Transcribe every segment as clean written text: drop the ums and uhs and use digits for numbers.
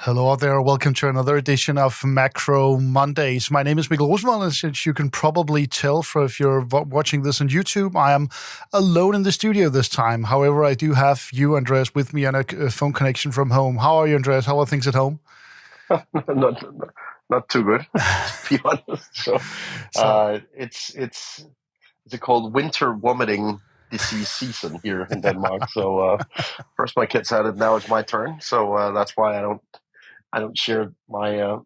Hello out there. Welcome to another edition of Macro Mondays. My name is Mikkel, as you can probably tell if you're watching this on YouTube. I am alone in the studio this time. However, I do have you, Andreas, with me on a phone connection from home. How are you, Andreas? How are things at home? not too good, to be honest. It's called winter vomiting disease season here in Denmark. First my kids had it, now it's my turn. That's why I don't share my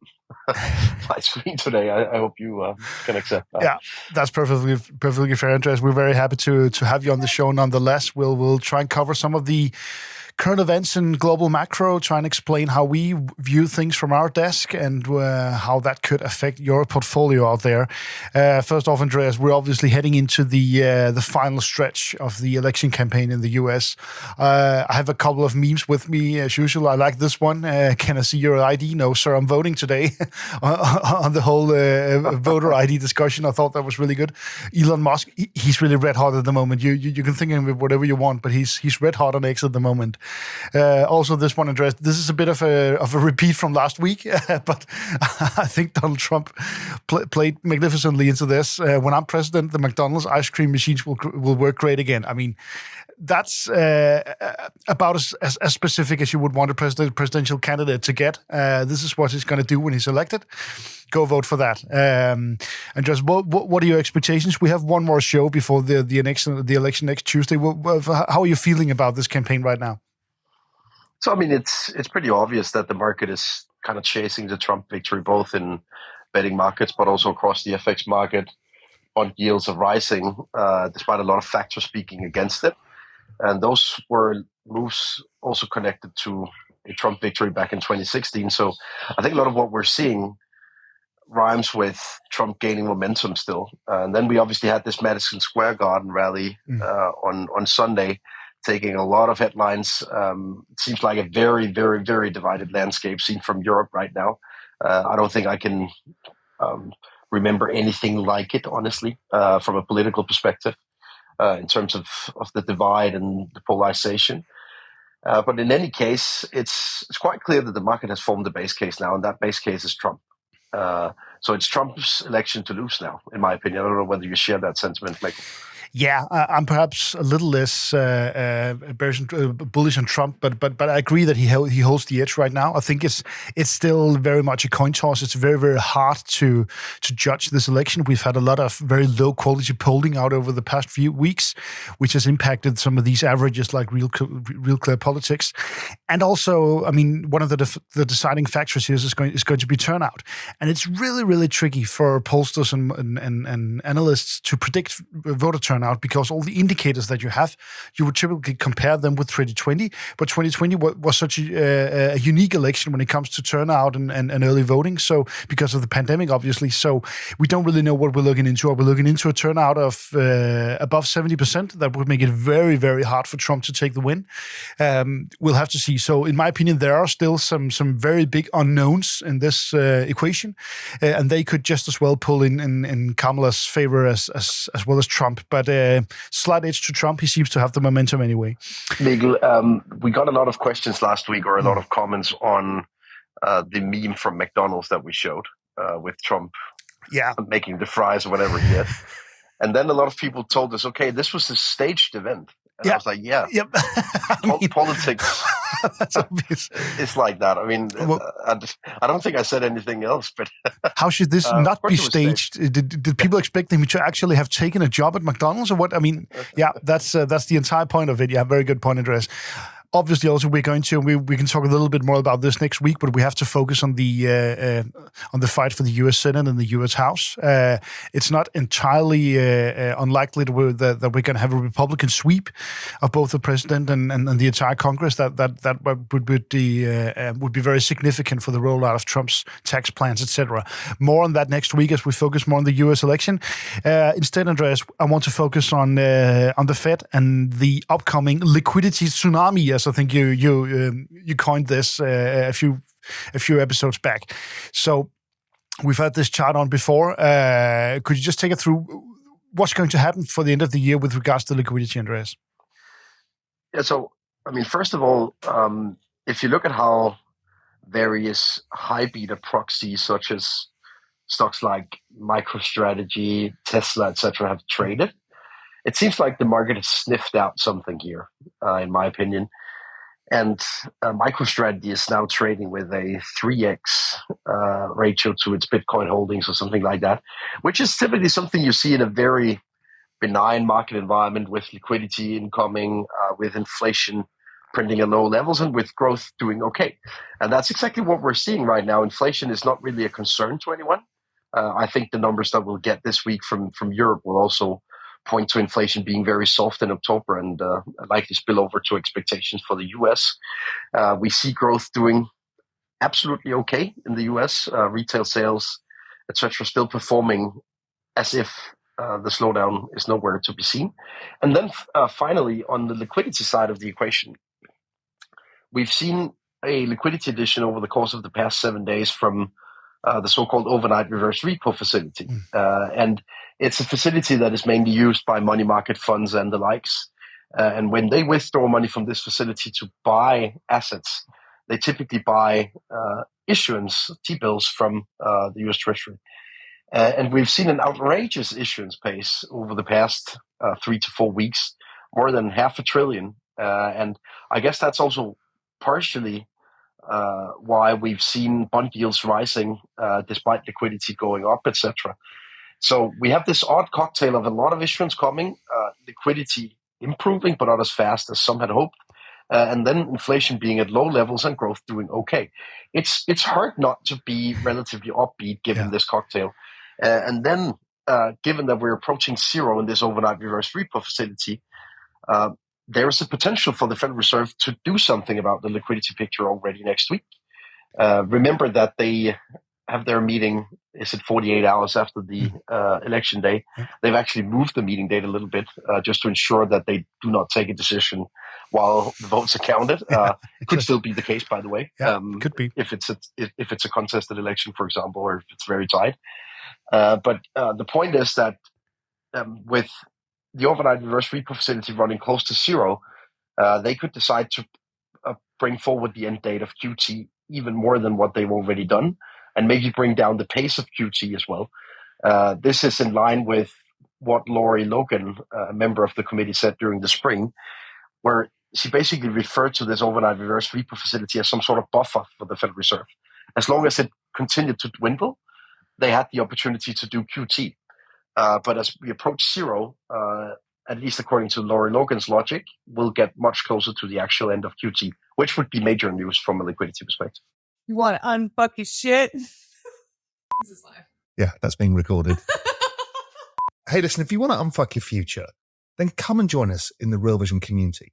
my screen today. I hope you can accept that. Yeah, that's perfectly fair, Andreas. We're very happy to have you on the show. Nonetheless, we'll try and cover some of the current events in global macro, try and explain how we view things from our desk and how that could affect your portfolio out there. First off, Andreas, we're obviously heading into the final stretch of the election campaign in the US. I have a couple of memes with me as usual. I like this one. Can I see your ID? No, sir, I'm voting today on the whole voter ID discussion. I thought that was really good. Elon Musk, he's really red hot at the moment. You can think of whatever you want, but he's red hot on X at the moment. Also, this one, Andreas, this is a bit of a repeat from last week, but I think Donald Trump played magnificently into this. When I'm president, the McDonald's ice cream machines will work great again. I mean, that's about as specific as you would want a presidential candidate to get. This is what he's going to do when he's elected. Go vote for that. And just what are your expectations? We have one more show before the election next Tuesday. How are you feeling about this campaign right now? So, I mean, it's pretty obvious that the market is kind of chasing the Trump victory, both in betting markets, but also across the FX market. Bond yields are rising, despite a lot of factors speaking against it. And those were moves also connected to a Trump victory back in 2016. So I think a lot of what we're seeing rhymes with Trump gaining momentum still. And then we obviously had this Madison Square Garden rally on Sunday, taking a lot of headlines. It seems like a very, very, very divided landscape seen from Europe right now. I don't think I can remember anything like it, honestly, from a political perspective, in terms of the divide and the polarization. But in any case, it's quite clear that the market has formed a base case now, and that base case is Trump. So it's Trump's election to lose now, in my opinion. I don't know whether you share that sentiment, Mikkel. Yeah, I'm perhaps a little less bullish on Trump, but I agree that he holds the edge right now. I think it's still very much a coin toss. It's very, very hard to judge this election. We've had a lot of very low quality polling out over the past few weeks, which has impacted some of these averages like Real Clear Politics. And also, I mean, one of the deciding factors here is going to be turnout, and it's really, really tricky for pollsters and analysts to predict voter turnout, because all the indicators that you would typically compare them with 2020, but 2020 was such a unique election when it comes to turnout and early voting. So because of the pandemic, obviously, so we don't really know what we're looking into. Are we looking into a turnout of above 70%? That would make it very, very hard for Trump to take the win. We'll have to see. So in my opinion, there are still some very big unknowns in this equation, and they could just as well pull in Kamala's favor as well as Trump. But slight edge to Trump. He seems to have the momentum anyway. Mikkel, we got a lot of questions last week, or a lot of comments on the meme from McDonald's that we showed with Trump making the fries or whatever he did. And then a lot of people told us, okay, this was a staged event. And I was like, politics that's obvious. It's like that. I mean, I don't think I said anything else, but how should this not be staged? Did people expect him to actually have taken a job at McDonald's or what? I mean, that's the entire point of it. Yeah, very good point, Andreas. Obviously, also we're going to we can talk a little bit more about this next week, but we have to focus on the fight for the U.S. Senate and the U.S. House. It's not entirely unlikely that we're going to have a Republican sweep of both the president and the entire Congress. That would be very significant for the rollout of Trump's tax plans, etc. More on that next week as we focus more on the U.S. election. Instead, Andreas, I want to focus on the Fed and the upcoming liquidity tsunami, as I think you coined this a few episodes back. So we've had this chart on before. Could you just take it through what's going to happen for the end of the year with regards to liquidity, Andreas? Yeah. So I mean, first of all, if you look at how various high beta proxies, such as stocks like MicroStrategy, Tesla, etc., have traded. It seems like the market has sniffed out something here, in my opinion. And MicroStrategy is now trading with a 3x ratio to its Bitcoin holdings or something like that, which is typically something you see in a very benign market environment with liquidity incoming, with inflation printing at low levels, and with growth doing okay. And that's exactly what we're seeing right now. Inflation is not really a concern to anyone. I think the numbers that we'll get this week from Europe will also point to inflation being very soft in October and likely spill over to expectations for the US. We see growth doing absolutely okay in the US. Retail sales, etc., still performing as if the slowdown is nowhere to be seen. And then finally, on the liquidity side of the equation, we've seen a liquidity addition over the course of the past 7 days from the so-called overnight reverse repo facility. And it's a facility that is mainly used by money market funds and the likes. And when they withdraw money from this facility to buy assets, they typically buy issuance, T-bills from the US Treasury. And we've seen an outrageous issuance pace over the past 3 to 4 weeks, more than $500 billion. And I guess that's also partially why we've seen bond yields rising despite liquidity going up, etc. So we have this odd cocktail of a lot of issuance coming, liquidity improving, but not as fast as some had hoped, and then inflation being at low levels and growth doing okay. It's hard not to be relatively upbeat given this cocktail. And then given that we're approaching zero in this overnight reverse repo facility, there is a potential for the Federal Reserve to do something about the liquidity picture already next week. Remember that they have their meeting, is it 48 hours after the election day? They've actually moved the meeting date a little bit just to ensure that they do not take a decision while the votes are counted. Could still be the case, by the way. Could be. If it's a contested election, for example, or if it's very tight. But the point is that with the overnight reverse repo facility running close to zero, they could decide to bring forward the end date of QT even more than what they've already done, and maybe bring down the pace of QT as well. This is in line with what Lori Logan, a member of the committee, said during the spring, where she basically referred to this overnight reverse repo facility as some sort of buffer for the Federal Reserve. As long as it continued to dwindle, they had the opportunity to do QT. But as we approach zero, at least according to Lori Logan's logic, we'll get much closer to the actual end of QT, which would be major news from a liquidity perspective. You want to unfuck your shit? This is live. Yeah, that's being recorded. Hey, listen, if you want to unfuck your future, then come and join us in the Real Vision community.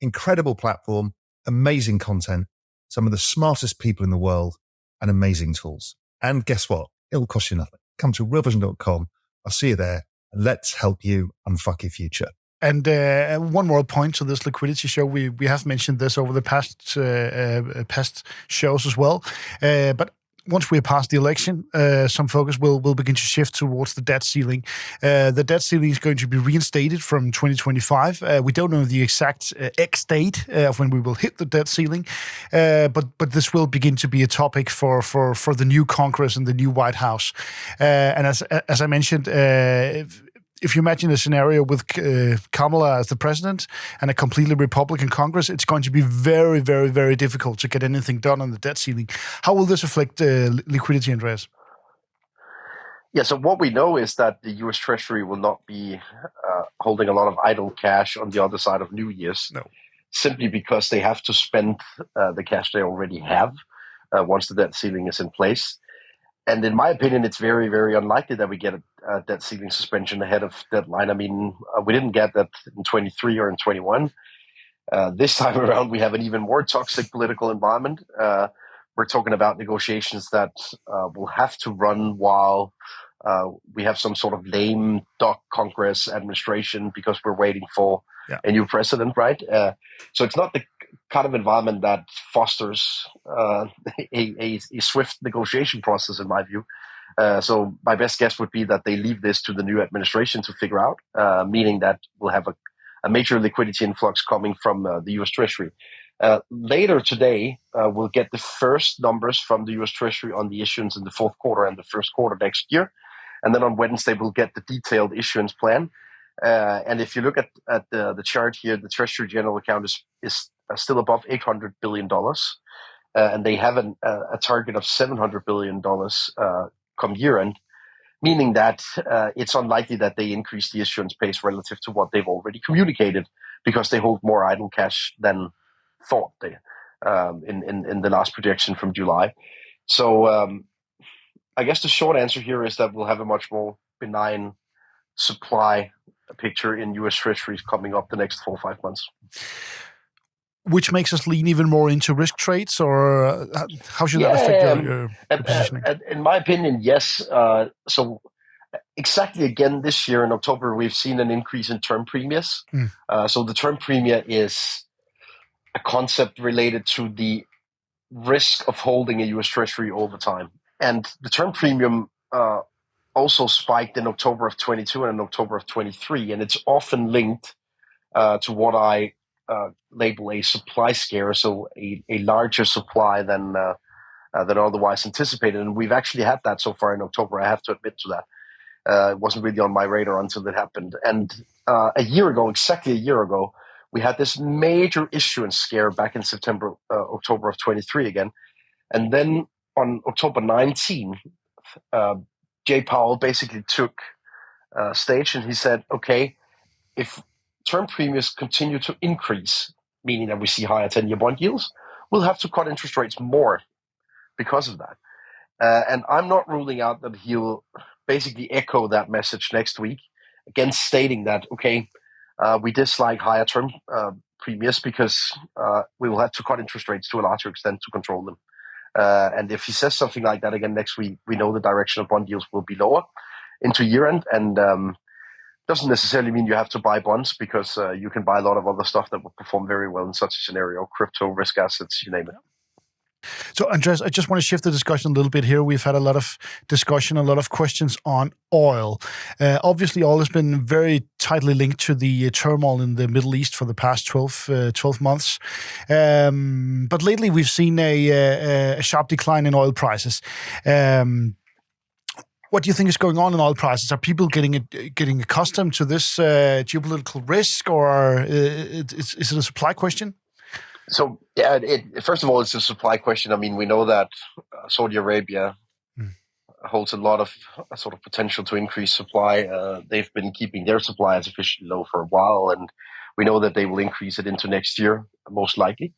Incredible platform, amazing content, some of the smartest people in the world, and amazing tools. And guess what? It'll cost you nothing. Come to realvision.com. I'll see you there, and let's help you unfuck your future. And one more point to this liquidity show. We have mentioned this over the past shows as well. But once we're past the election, some focus will begin to shift towards the debt ceiling. The debt ceiling is going to be reinstated from 2025. We don't know the exact X date of when we will hit the debt ceiling, but this will begin to be a topic for the new Congress and the new White House. And as I mentioned, if you imagine a scenario with Kamala as the president and a completely Republican Congress, it's going to be very, very, very difficult to get anything done on the debt ceiling. How will this affect liquidity, Andreas? Yeah, so what we know is that the US Treasury will not be holding a lot of idle cash on the other side of New Year's. No. Simply because they have to spend the cash they already have once the debt ceiling is in place. And in my opinion, it's very, very unlikely that we get a debt ceiling suspension ahead of deadline. I mean, we didn't get that in 23 or in 21. This time around, we have an even more toxic political environment. We're talking about negotiations that will have to run while we have some sort of lame duck Congress administration because we're waiting for a new president, right? So it's not the kind of environment that fosters a swift negotiation process, in my view. So my best guess would be that they leave this to the new administration to figure out, meaning that we'll have a major liquidity influx coming from the US Treasury. Later today, we'll get the first numbers from the U.S. Treasury on the issuance in the fourth quarter and the first quarter next year. And then on Wednesday, we'll get the detailed issuance plan. And if you look at the chart here, the Treasury General Account is still above $800 billion. And they have a target of $700 billion come year end, meaning that it's unlikely that they increase the issuance pace relative to what they've already communicated, because they hold more idle cash than thought they in the last projection from July. So I guess the short answer here is that we'll have a much more benign supply picture in U.S. Treasuries coming up the next 4 or 5 months. Which makes us lean even more into risk trades, or how should that affect your positioning? In my opinion, yes. So exactly again this year in October, we've seen an increase in term premiums. So the term premium is a concept related to the risk of holding a U.S. Treasury over time. And the term premium also spiked in October of 22 and in October of 23, and it's often linked to what I label a supply scare, so a larger supply than otherwise anticipated. And we've actually had that so far in October. I have to admit to that. It wasn't really on my radar until it happened. And exactly a year ago, we had this major issuance scare back in October of 23 again. And then on October 19, Jay Powell basically took stage and he said, okay, if term premiums continue to increase, meaning that we see higher 10-year bond yields, we'll have to cut interest rates more because of that. And I'm not ruling out that he'll basically echo that message next week, again stating that, okay, we dislike higher term premiums because we will have to cut interest rates to a larger extent to control them. And if he says something like that again next week, we know the direction of bond yields will be lower into year end. And doesn't necessarily mean you have to buy bonds, because you can buy a lot of other stuff that will perform very well in such a scenario, crypto, risk assets, you name it. So, Andreas, I just want to shift the discussion a little bit here. We've had a lot of discussion, a lot of questions on oil. Obviously, oil has been very tightly linked to the turmoil in the Middle East for the past 12 months. But lately, we've seen a sharp decline in oil prices. What do you think is going on in oil prices? Are people getting accustomed to this geopolitical risk, or is it a supply question? So, yeah, first of all, it's a supply question. I mean, we know that Saudi Arabia holds a lot of sort of potential to increase supply. They've been keeping their supply artificially low for a while, and we know that they will increase it into next year, most likely.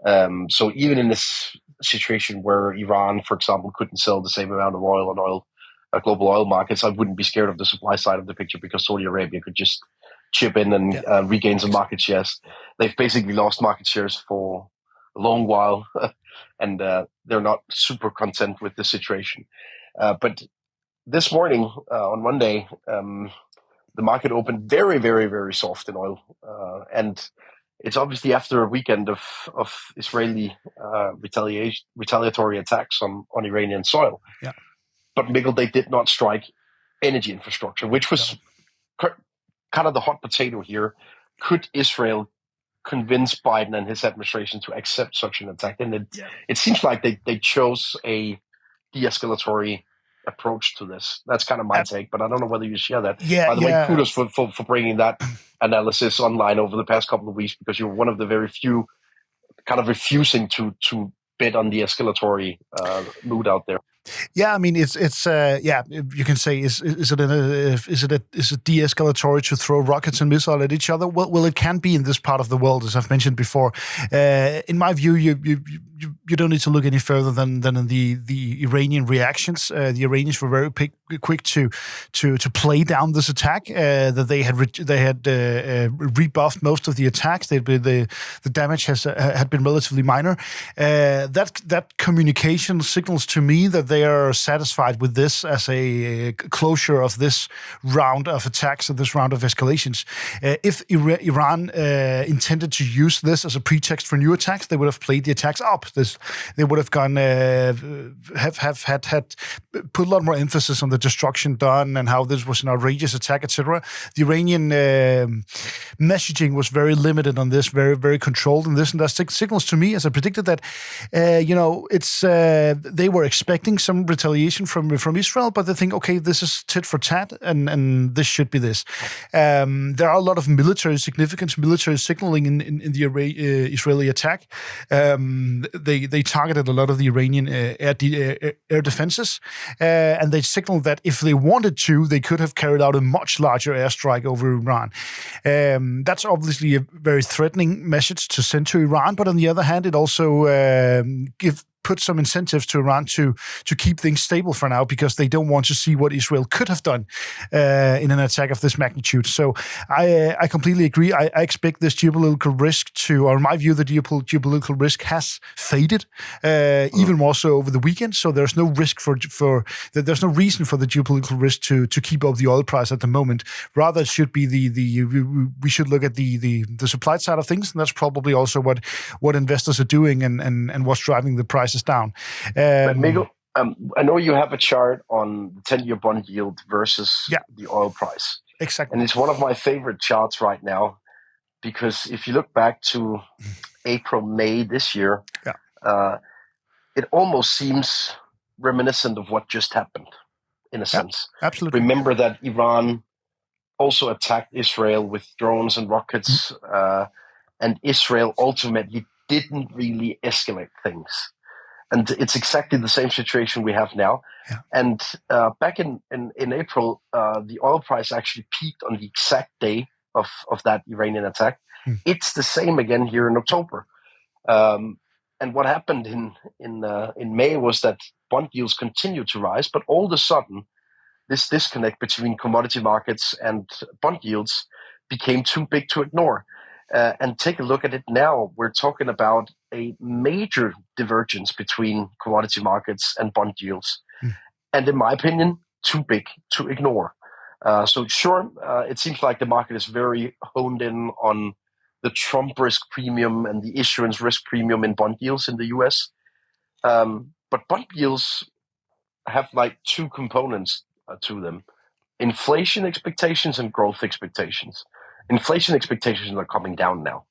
So even in this situation where Iran, for example, couldn't sell the same amount of oil on global oil markets, I wouldn't be scared of the supply side of the picture, because Saudi Arabia could just chip in and regain some market shares. They've basically lost market shares for a long while, and they're not super content with the situation. But this morning, on Monday, the market opened very, very, very soft in oil. And it's obviously after a weekend of Israeli retaliatory attacks on Iranian soil. Yeah. But Mikkel, they did not strike energy infrastructure, which was kind of the hot potato here. Could Israel convince Biden and his administration to accept such an attack? And it seems like they chose a de-escalatory approach to this. That's kind of my take, but I don't know whether you share that. By the way, kudos for bringing that analysis online over the past couple of weeks, because you're one of the very few kind of refusing to bet on the escalatory mood out there. Yeah, I mean, it's you can say, is it de-escalatory to throw rockets and missiles at each other? Well, it can be in this part of the world, as I've mentioned before. In my view, you don't need to look any further than in the Iranian reactions. The Iranians were very quick to play down this attack. That they had rebuffed most of the attacks. The damage had been relatively minor. That communication signals to me that they are satisfied with this as a closure of this round of attacks and this round of escalations. If Iran intended to use this as a pretext for new attacks, they would have played the attacks up up. They would have gone had put a lot more emphasis on the destruction done and how this was an outrageous attack, etc. The Iranian messaging was very limited on this, very very controlled in this, and that signals to me, as I predicted, that it's they were expecting some retaliation from Israel, but they think, okay, this is tit for tat, and this should be this. There are a lot of military significance, military signaling in the Israeli attack. They targeted a lot of the Iranian air defenses, and they signaled that if they wanted to, they could have carried out a much larger airstrike over Iran. That's obviously a very threatening message to send to Iran, but on the other hand, it also put some incentives to Iran to keep things stable for now, because they don't want to see what Israel could have done in an attack of this magnitude. So I completely agree. I expect this geopolitical risk or in my view, the geopolitical risk has faded, even more so over the weekend. So there's no risk there's no reason for the geopolitical risk to keep up the oil price at the moment. Rather, it should be we should look at the supply side of things, and that's probably also what investors are doing and what's driving the prices down. But Mikkel, I know you have a chart on the 10-year bond yield versus the oil price. Exactly. And it's one of my favorite charts right now, because if you look back to April, May this year, it almost seems reminiscent of what just happened, in a sense. Absolutely. Remember that Iran also attacked Israel with drones and rockets, and Israel ultimately didn't really escalate things. And it's exactly the same situation we have now. Yeah. And back in April, the oil price actually peaked on the exact day of that Iranian attack. It's the same again here in October. And what happened in May was that bond yields continued to rise, but all of a sudden, this disconnect between commodity markets and bond yields became too big to ignore. And take a look at it now. We're talking about a major divergence between commodity markets and bond yields. And in my opinion, too big to ignore. So sure, it seems like the market is very honed in on the Trump risk premium and the issuance risk premium in bond yields in the US. But bond yields have like two components to them: inflation expectations and growth expectations. Inflation expectations are coming down now.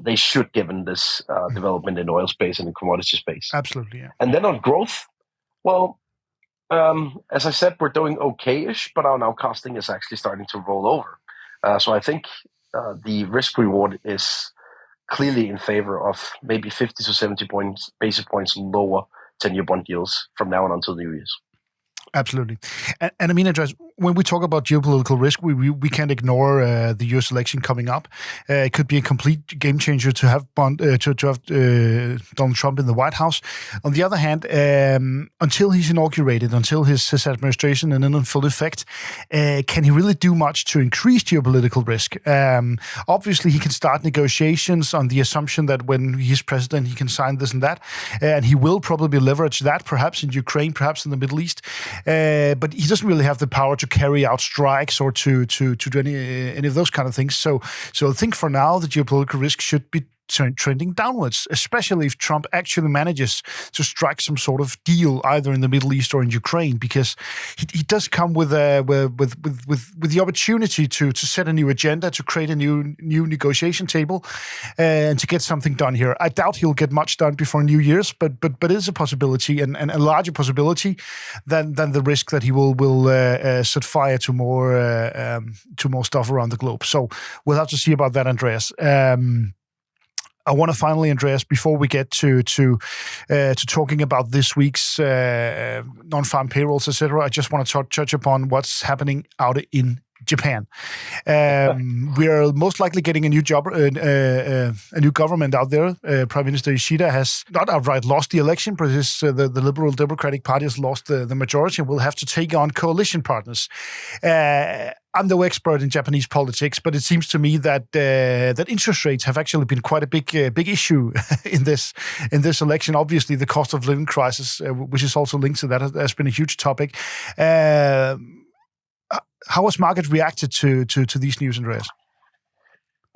They should, given this development in oil space and in commodity space. Absolutely, yeah. And then on growth, well, as I said, we're doing okay-ish, but our nowcasting is actually starting to roll over. So I think the risk reward is clearly in favor of maybe 50 to 70 basis points lower 10-year bond yields from now on until the New Year's. Absolutely. And I mean, Andreas, when we talk about geopolitical risk, we can't ignore the US election coming up. It could be a complete game changer to have Donald Trump in the White House. On the other hand, until he's inaugurated, until his administration is in full effect, can he really do much to increase geopolitical risk? Obviously, he can start negotiations on the assumption that when he's president, he can sign this and that. And he will probably leverage that, perhaps in Ukraine, perhaps in the Middle East. But he doesn't really have the power to carry out strikes or to do any of those kind of things. So I think for now, the geopolitical risk should be trending downwards, especially if Trump actually manages to strike some sort of deal either in the Middle East or in Ukraine, because he does come with the opportunity to set a new agenda, to create a new negotiation table, and to get something done here. I doubt he'll get much done before New Year's, but it is a possibility, and a larger possibility than the risk that he will set fire to more stuff around the globe. So we'll have to see about that, Andreas. I want to finally, Andreas, before we get to talking about this week's non-farm payrolls, etc., I just want to touch upon what's happening out in Japan. We are most likely getting a new government out there. Prime Minister Ishida has not outright lost the election, but the Liberal Democratic Party has lost the majority and will have to take on coalition partners. I'm no expert in Japanese politics, but it seems to me that interest rates have actually been quite a big issue in this election. Obviously, the cost of living crisis, which is also linked to that, has been a huge topic. How has market reacted to these news, Andreas?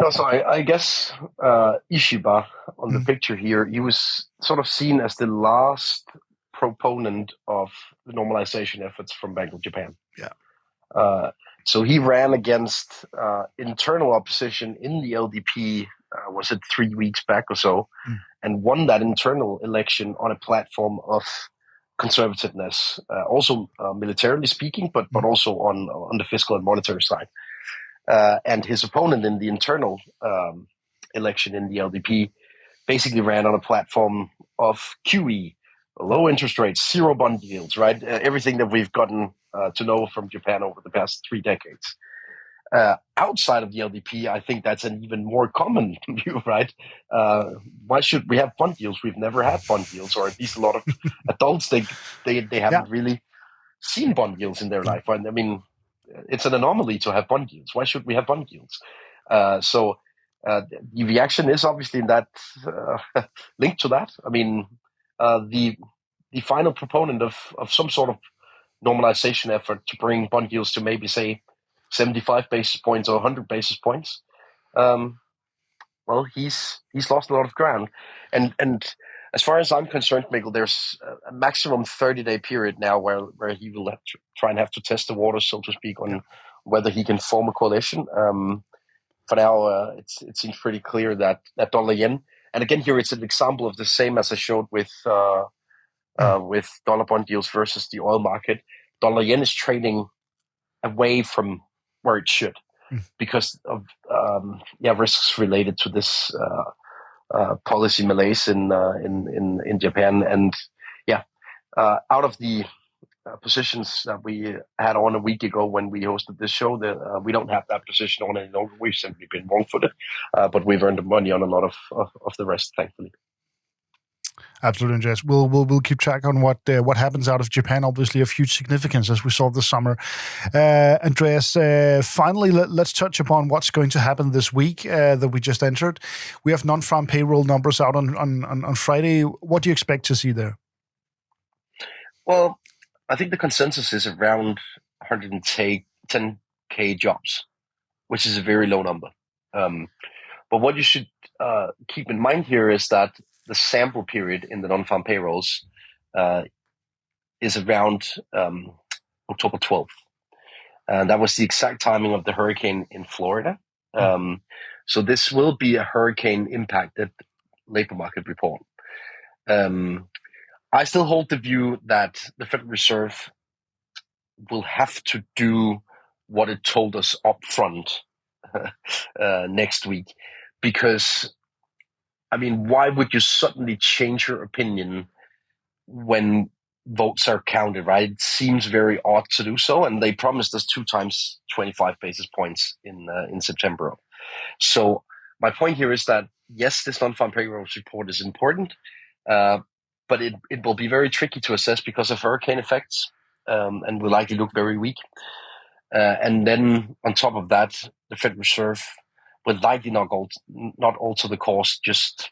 No, so I guess Ishiba on the picture here, he was sort of seen as the last proponent of the normalization efforts from Bank of Japan. Yeah. So he ran against internal opposition in the LDP, was it 3 weeks back or so, and won that internal election on a platform of conservativeness, also militarily speaking, but also on the fiscal and monetary side. And his opponent in the internal election in the LDP basically ran on a platform of QE, low interest rates, zero bond yields, right? Everything that we've gotten to know from Japan over the past 3 decades. Outside of the LDP, I think that's an even more common view, right? Why should we have bond yields? We've never had bond yields, or at least a lot of adults they haven't really seen bond yields in their life. Right? I mean, it's an anomaly to have bond yields. Why should we have bond yields? So the reaction is obviously in that linked to that. I mean, the final proponent of some sort of normalization effort to bring bond yields to maybe say 75 basis points or 100 basis points. Well, he's lost a lot of ground, and as far as I'm concerned, Mikkel, there's a maximum 30-day period now where he will have to try and have to test the waters, so to speak, on whether he can form a coalition. For now, it seems pretty clear that dollar yen, and again here it's an example of the same as I showed with dollar bond yields versus the oil market. Dollar yen is trading away from where it should because of risks related to this policy malaise in Japan, and out of the positions that we had on a week ago when we hosted this show, that we don't have that position on any longer. We've simply been wrong-footed, but we've earned the money on a lot of the rest, thankfully. Absolutely, Andreas. We'll keep track on what happens out of Japan. Obviously, of huge significance as we saw this summer. Andreas, finally, let's touch upon what's going to happen this week that we just entered. We have non-farm payroll numbers out on Friday. What do you expect to see there? Well, I think the consensus is around 110K jobs, which is a very low number. But what you should keep in mind here is that the sample period in the non-farm payrolls is around October 12th. And that was the exact timing of the hurricane in Florida. So this will be a hurricane-impacted labor market report. I still hold the view that the Federal Reserve will have to do what it told us up front next week, because I mean, why would you suddenly change your opinion when votes are counted, right? It seems very odd to do so, and they promised us 2 times 25 basis points in September. So my point here is that yes, this non-farm payrolls report is important, but it will be very tricky to assess because of hurricane effects, and will likely look very weak. And then on top of that, the Federal Reserve will likely not alter the course just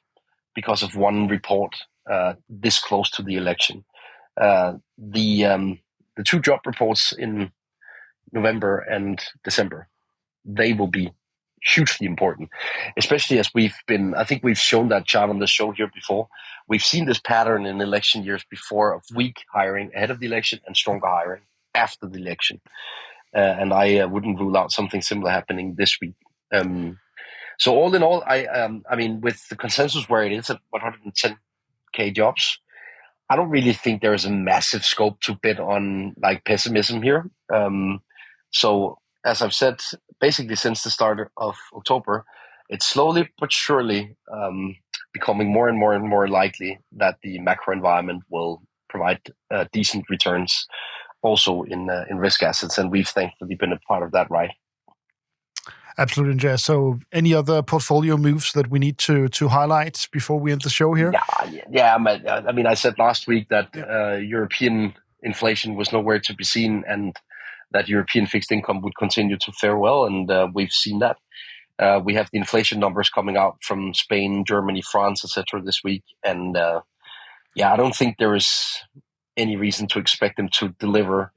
because of one report this close to the election. The 2 job reports in November and December, they will be hugely important, especially as I think we've shown that chart on the show here before. We've seen this pattern in election years before of weak hiring ahead of the election and stronger hiring after the election. And I wouldn't rule out something similar happening this week. So all in all, I mean, with the consensus where it is at 110K jobs, I don't really think there is a massive scope to bet on like pessimism here. So as I've said, basically since the start of October, it's slowly but surely becoming more and more likely that the macro environment will provide decent returns also in risk assets, and we've thankfully been a part of that ride. Absolutely, Andreas. So any other portfolio moves that we need to highlight before we end the show here? Yeah. I mean, I said last week that European inflation was nowhere to be seen, and that European fixed income would continue to fare well, and we've seen that. We have the inflation numbers coming out from Spain, Germany, France, etc. this week, and I don't think there is any reason to expect them to deliver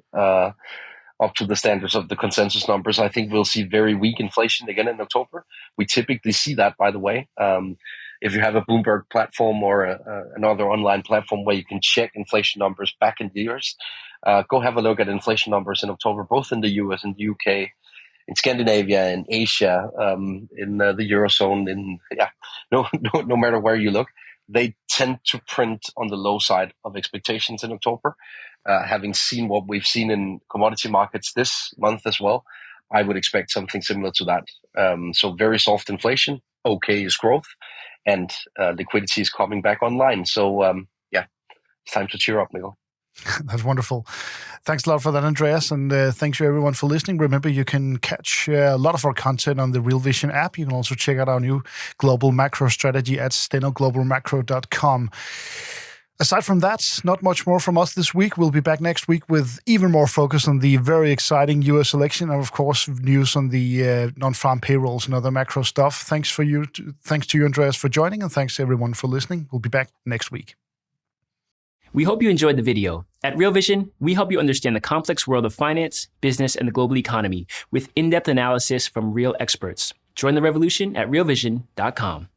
up to the standards of the consensus numbers. I think we'll see very weak inflation again in October. We typically see that, by the way. If you have a Bloomberg platform or another online platform where you can check inflation numbers back in years, go have a look at inflation numbers in October, both in the US and the UK, in Scandinavia, in Asia, in the Eurozone, no matter where you look, they tend to print on the low side of expectations in October. Having seen what we've seen in commodity markets this month as well, I would expect something similar to that. So very soft inflation, okay is growth, and liquidity is coming back online. So it's time to cheer up, Mikkel. That's wonderful. Thanks a lot for that, Andreas, and thanks to everyone for listening. Remember, you can catch a lot of our content on the Real Vision app. You can also check out our new global macro strategy at stenoglobalmacro.com. Aside from that, not much more from us this week. We'll be back next week with even more focus on the very exciting US election and, of course, news on the non-farm payrolls and other macro stuff. Thanks to you, Andreas, for joining, and thanks to everyone for listening. We'll be back next week. We hope you enjoyed the video. At Real Vision, we help you understand the complex world of finance, business, and the global economy with in-depth analysis from real experts. Join the revolution at realvision.com.